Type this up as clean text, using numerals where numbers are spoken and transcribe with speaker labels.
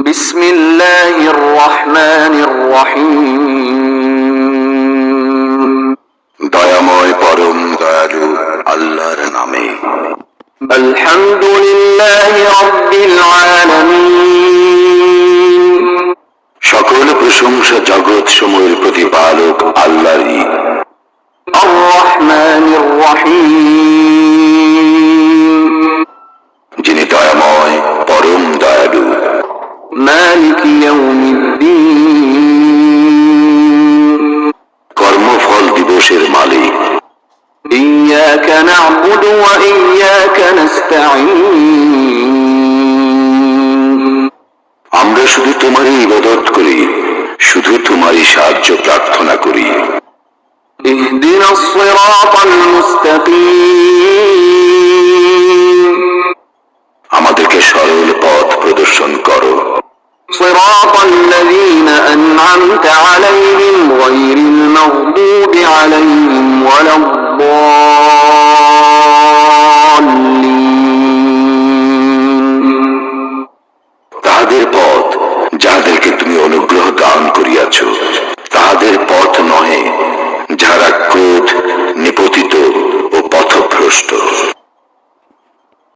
Speaker 1: বিসমিল্লাহির রহমানির রহিম।
Speaker 2: দয়াময় পরম দয়ালু আল্লাহর নামে।
Speaker 1: আলহামদুলিল্লাহি রাব্বিল আলামিন।
Speaker 2: সকল প্রশংসা জগৎ সমূহের প্রতিপালক আল্লাহরই।
Speaker 1: আর রহমানির রহিম।
Speaker 2: যিনি দয়াময় পরম দয়ালু।
Speaker 1: মালিকি ইয়াউমিদ্দিন।
Speaker 2: কর্মফল দিবসের মালিক।
Speaker 1: ইয়্যাকা না'বুদু ওয়া ইয়্যাকা নাস্তাঈন।
Speaker 2: আমরা শুধু তোমারই ইবাদত করি, শুধু তোমারই সাহায্য প্রার্থনা করি।
Speaker 1: ইহদিনাস সিরাতাল মুস্তাকিম।
Speaker 2: আমাদেরকে সরল পথ প্রদর্শন করো।
Speaker 1: সিরাতাল লাযীনা আন'আমতা আলাইহিম গায়রিল মাগদুবি আলাইহিম ওয়ালাদ-দাল্লিন।